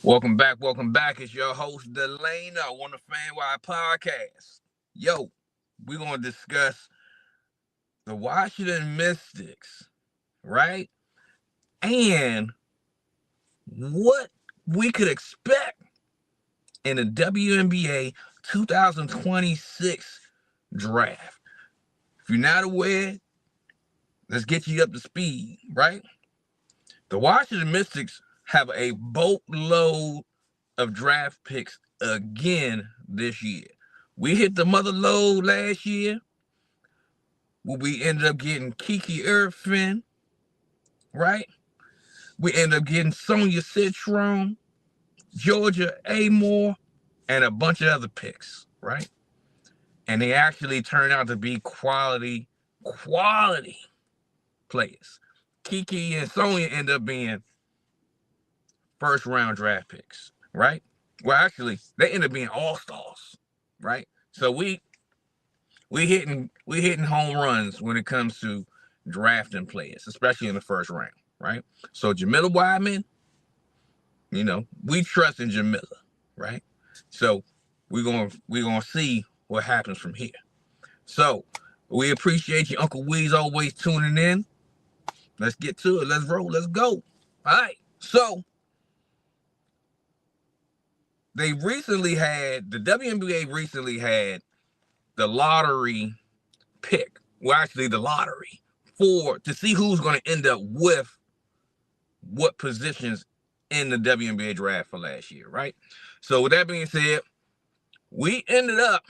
Welcome back. Welcome back. It's your host, Delana, on the FanWide Podcast. Yo, we're going to discuss the Washington Mystics, right? And what we could expect in the WNBA 2026 draft. If you're not aware, let's get you up to speed, right? The Washington Mystics have a boatload of draft picks again this year. We hit the mother load last year, where we ended up getting Kiki Irvin, right? We ended up getting Sonia Citron, Georgia Amore, and a bunch of other picks, right? And they actually turned out to be quality players. Kiki and Sonia end up being first round draft picks, right? Well, actually, they end up being all stars, right? So we hitting home runs when it comes to drafting players, especially in the first round, right? So Jamila Wideman, we trust in Jamila, right? So we're gonna see what happens from here. So we appreciate you, Uncle Wee's always tuning in. Let's get to it. Let's roll. Let's go. All right. So the WNBA recently had the lottery pick. Well, actually, the lottery to see who's going to end up with what positions in the WNBA draft for last year, right? So with that being said, we ended up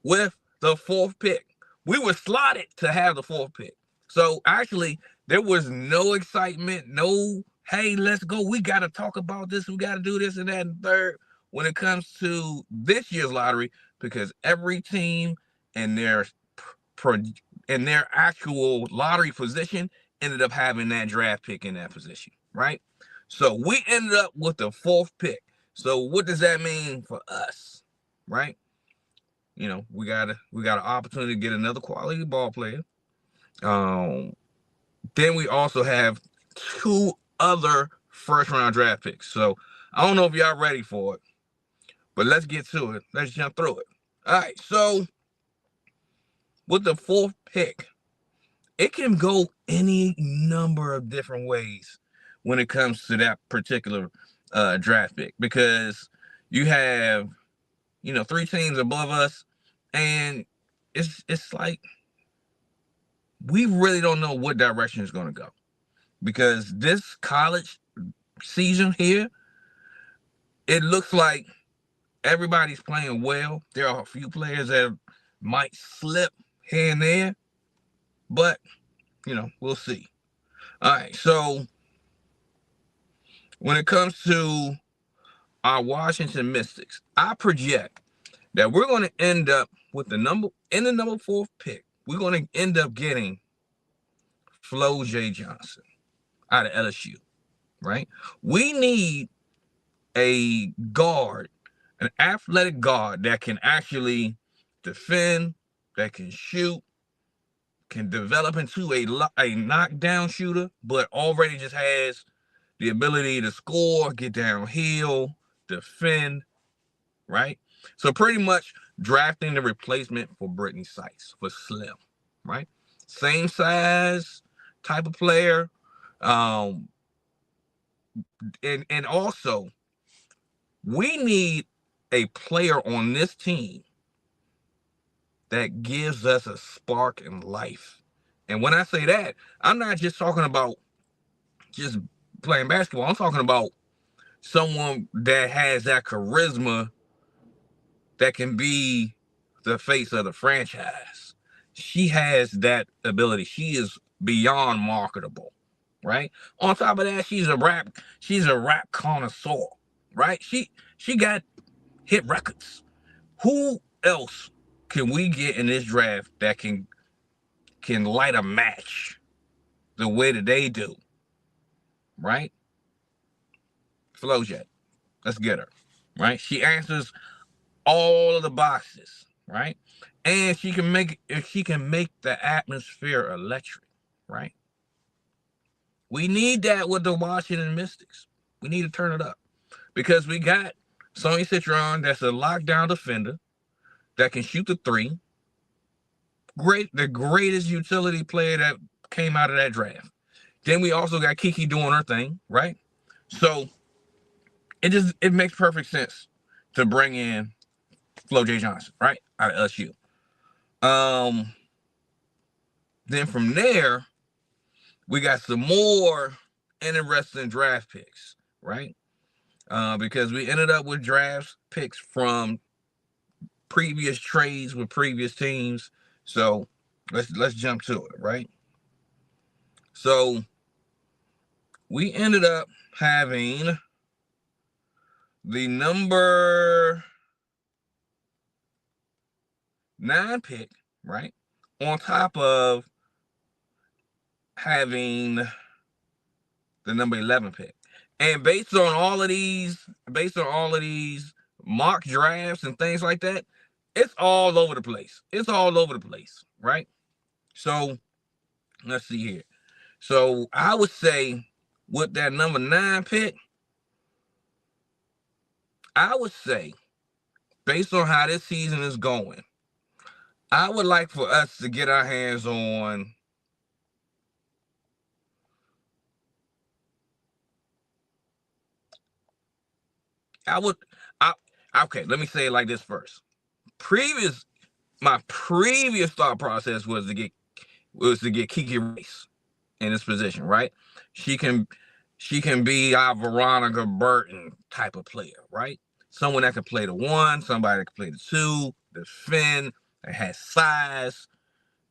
with the fourth pick. We were slotted to have the fourth pick. So actually, there was no excitement, no, hey, let's go. We got to talk about this. We got to do this and that and third when it comes to this year's lottery, because every team and their actual lottery position ended up having that draft pick in that position, right? So we ended up with the fourth pick. So what does that mean for us, right? We got an opportunity to get another quality ball player. Then we also have two other first round draft picks. So I don't know if y'all ready for it, but let's get to it. Let's jump through it. All right. So with the fourth pick, it can go any number of different ways when it comes to that particular draft pick, because you have, three teams above us, and it's like we really don't know what direction it's going to go, because this college season here, it looks like everybody's playing well. There are a few players that might slip here and there, but we'll see. All right, so when it comes to our Washington Mystics, I project that we're going to end up with the number fourth pick. We're going to end up getting Flau'jae Johnson out of LSU, right? We need a guard, an athletic guard that can actually defend, that can shoot, can develop into a knockdown shooter, but already just has the ability to score, get downhill, defend, right? So pretty much drafting the replacement for Brittany Sykes, for Slim, right? Same size type of player. And also, we need a player on this team that gives us a spark in life. And when I say that, I'm not just talking about just playing basketball. I'm talking about someone that has that charisma that can be the face of the franchise. She has that ability. She is beyond marketable, right? On top of that, she's a rap connoisseur, right? She got hit records. Who else can we get in this draft that can light a match the way that they do, right? Flau'jae, let's get her, right? She answers all of the boxes, right? And she can make the atmosphere electric, right? We need that with the Washington Mystics. We need to turn it up. because we got Sonya Citron that's a lockdown defender that can shoot the three. The greatest utility player that came out of that draft. Then we also got Kiki doing her thing, right? So it makes perfect sense to bring in Flau'jae Johnson, right? Out of SU. Then from there, we got some more interesting draft picks, right? Because we ended up with draft picks from previous trades with previous teams. So let's jump to it, right? So we ended up having the number 9 pick, right? On top of having the number 11 pick. And based on all of these mock drafts and things like that, it's all over the place. It's all over the place, right? So let's see here. So I would say with that number 9 pick, I would say, based on how this season is going, I would like for us to get our hands on okay, let me say it like this first. My previous thought process was to get Kiki Rice in this position, right? She can be our Veronica Burton type of player, right? Someone that can play the 1, somebody that can play the 2, defend, that has size,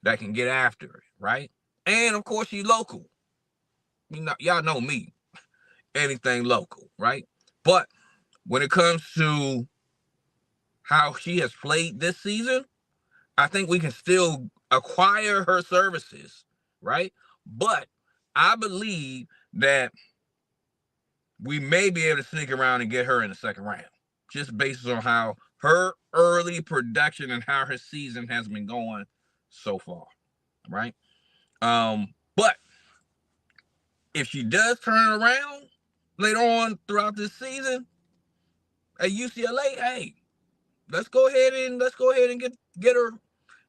that can get after it, right? And of course, she's local. Y'all know me. Anything local, right? But when it comes to how she has played this season, I think we can still acquire her services, right? But I believe that we may be able to sneak around and get her in the second round, just based on how her early production and how her season has been going so far, right? But if she does turn around later on throughout this season at UCLA, hey, let's go ahead and get her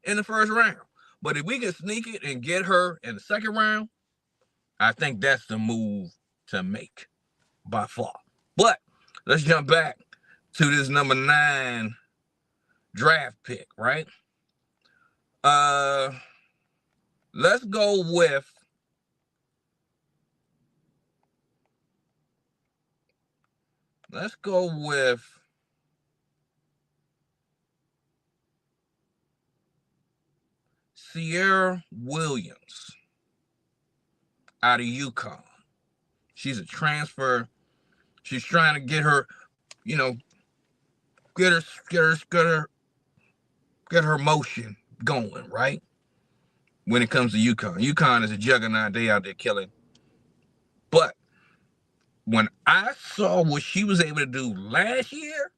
in the first round. But if we can sneak it and get her in the second round, I think that's the move to make by far. But let's jump back to this number 9 draft pick, right? Let's go with Sierra Williams out of UConn. She's a transfer. She's trying to get her, get her motion going, right? When it comes to UConn. UConn is a juggernaut. They out there killing. But when I saw what she was able to do last year,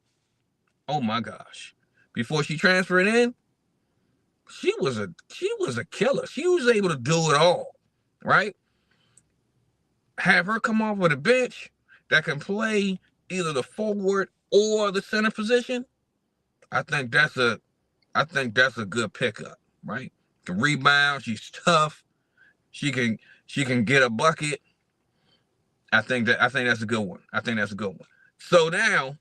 oh my gosh. Before she transferred in, she was a killer. She was able to do it all, right? Have her come off of the bench that can play either the forward or the center position. I think that's a good pickup, right? Can rebound, she's tough. She can get a bucket. I think that's a good one. So now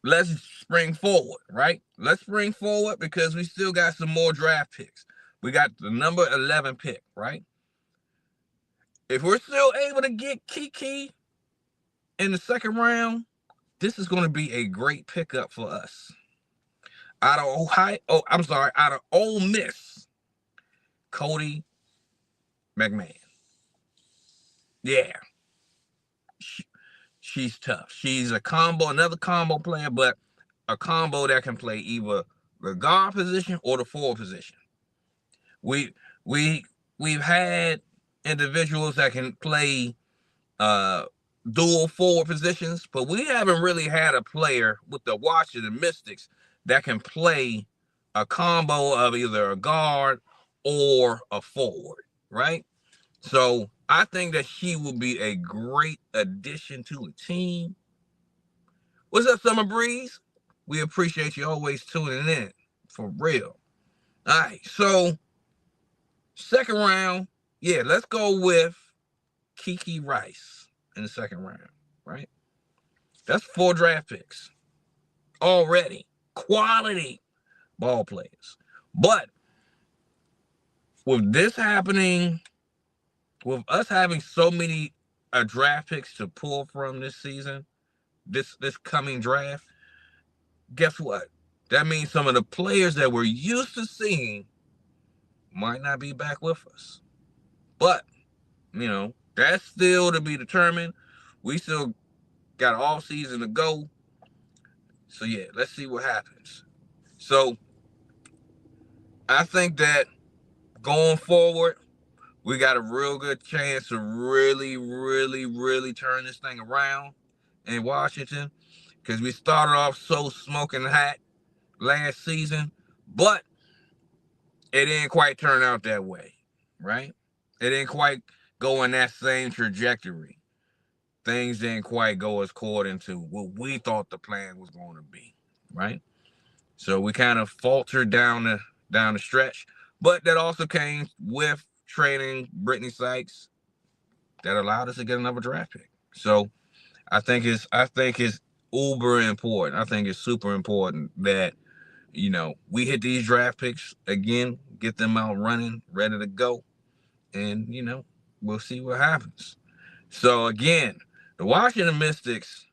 let's spring forward, right? Let's spring forward because we still got some more draft picks. We got the number 11 pick, right? If we're still able to get Kiki in the second round, this is going to be a great pickup for us. Out of Ole Miss, Cody McMahon. Yeah. She's tough. She's another combo player, but a combo that can play either the guard position or the forward position. We've had individuals that can play dual forward positions, but we haven't really had a player with the Washington Mystics that can play a combo of either a guard or a forward, right? So I think that she will be a great addition to a team. What's up, Summer Breeze? We appreciate you always tuning in, for real. All right, so second round, yeah, let's go with Kiki Rice in the second round, right? That's 4 draft picks already. Quality ball players. But with this happening, with us having so many draft picks to pull from this season, this coming draft, guess what? That means some of the players that we're used to seeing might not be back with us. But, that's still to be determined. We still got all season to go. So, yeah, let's see what happens. So, I think that going forward, we got a real good chance to really, really, really turn this thing around in Washington, because we started off so smoking hot last season, but it didn't quite turn out that way, right? It didn't quite go in that same trajectory. Things didn't quite go as according to what we thought the plan was going to be, right? So we kind of faltered down the stretch, but that also came with trading Brittany Sykes that allowed us to get another draft pick. So I think it's uber important. I think it's super important that we hit these draft picks again, get them out running, ready to go, and we'll see what happens. So again, the Washington Mystics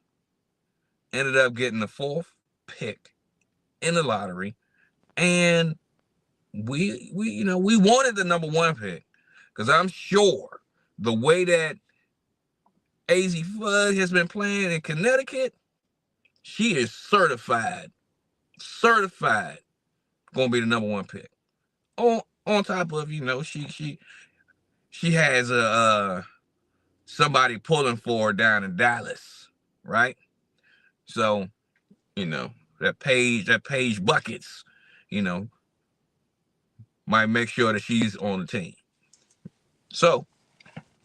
ended up getting the 4th pick in the lottery, and we wanted the number 1 pick, because I'm sure the way that Azzi Fudd has been playing in Connecticut, she is certified gonna be the number 1 pick. On top of she has a somebody pulling for her down in Dallas, right? So that Paige buckets, might make sure that she's on the team. So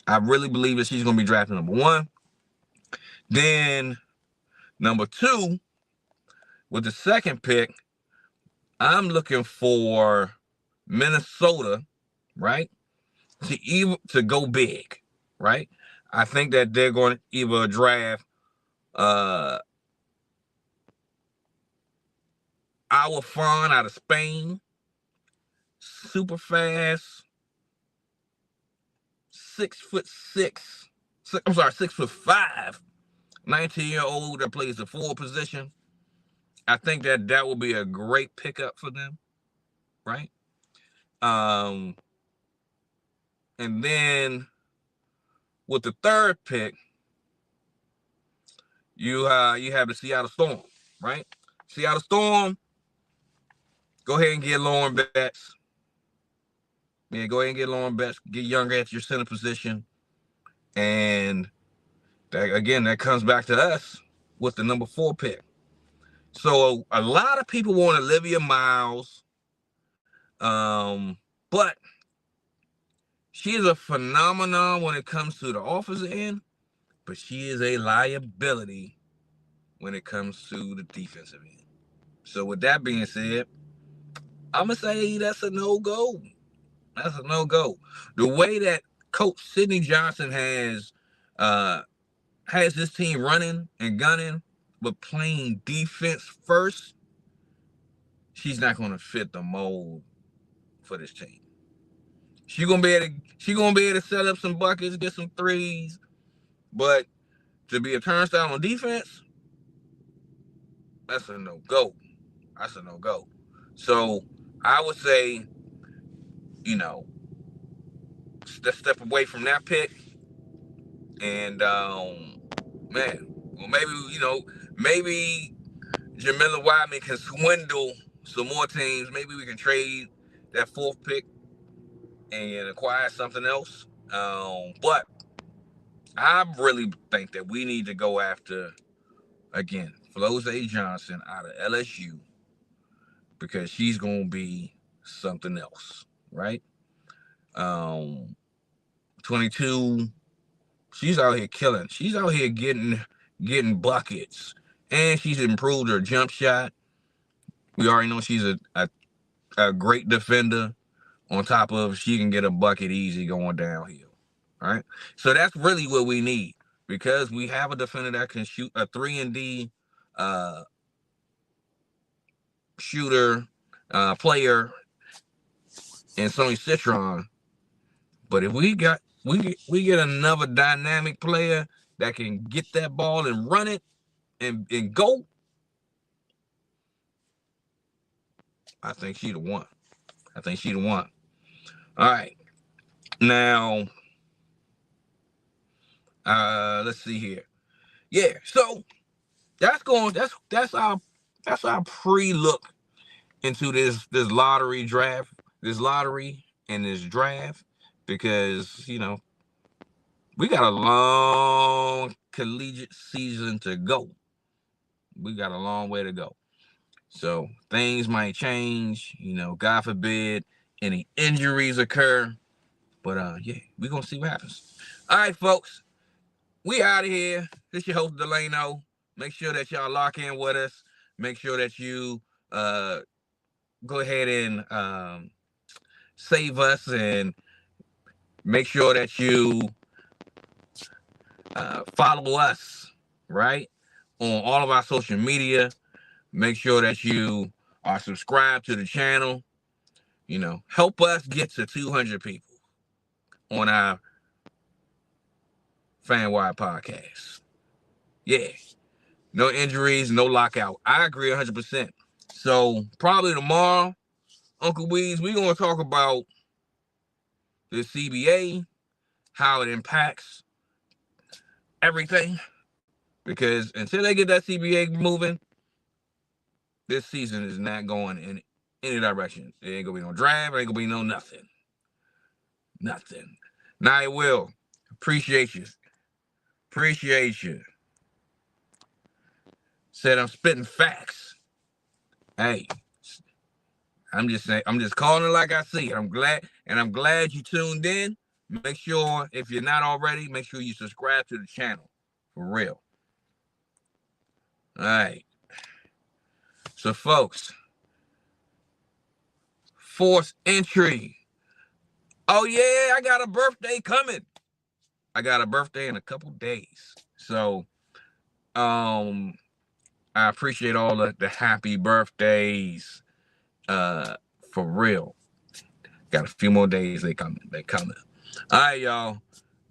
I really believe that she's gonna be drafted number 1. Then number 2, with the second pick, I'm looking for Minnesota, right? To go big, right? I think that they're going to either draft our Fawn out of Spain, super fast, 6'6", 6'5", 19-year-old that plays the 4 position. I think that will be a great pickup for them, right? And then with the 3rd pick, you have the Seattle Storm, right? Seattle Storm, go ahead and get Lauren Betts. Yeah, go ahead and get Lauren Betts. Get younger at your center position. And that comes back to us with the number 4 pick. So a lot of people want Olivia Miles. But she is a phenomenon when it comes to the offensive end, but she is a liability when it comes to the defensive end. So with that being said, I'm going to say that's a no-go. That's a no-go. The way that Coach Sidney Johnson has this team running and gunning, but playing defense first, she's not going to fit the mold for this team. She's gonna be able to set up some buckets, get some threes, but to be a turnstile on defense, that's a no-go. That's a no-go. So I would say, let's step away from that pick. And maybe Jamila Wideman can swindle some more teams. Maybe we can trade that 4th pick and acquire something else. But I really think that we need to go after, again, Flau'jae Johnson out of LSU, because she's going to be something else, right? 22, she's out here killing. She's out here getting buckets, and she's improved her jump shot. We already know she's a great defender. On top of she can get a bucket easy going downhill. All right. So that's really what we need, because we have a defender that can shoot a 3-and-D shooter player in Sony Citron. But if we get another dynamic player that can get that ball and run it and go, I think she the one. All right. Now, let's see here. Yeah, so that's our pre-look into this lottery and this draft, because we got a long collegiate season to go. We got a long way to go. So things might change, God forbid any injuries occur. But yeah, we're gonna see what happens. All right, folks. We out of here. This your host Delano. Make sure that y'all lock in with us. Make sure that you go ahead and save us, and make sure that you follow us, right, on all of our social media. Make sure that you are subscribed to the channel. Help us get to 200 people on our fan-wide podcast. Yeah. No injuries, no lockout. I agree 100%. So probably tomorrow, Uncle Weeds, we're going to talk about the CBA, how it impacts everything. Because until they get that CBA moving, this season is not going in any direction. It ain't going to be no draft. It ain't going to be no nothing. Nothing. Now it will. Appreciate you. Said I'm spitting facts. Hey, I'm just calling it like I see it. I'm glad you tuned in. Make sure, if you're not already, make sure you subscribe to the channel. For real. All right. So, folks, forced entry. Oh, yeah, I got a birthday coming. I got a birthday in a couple days. So, I appreciate all the happy birthdays. For real. Got a few more days. They coming. All right, y'all.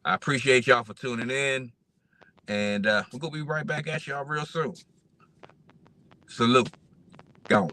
I appreciate y'all for tuning in. And we're going to be right back at y'all real soon. Salute. Gone.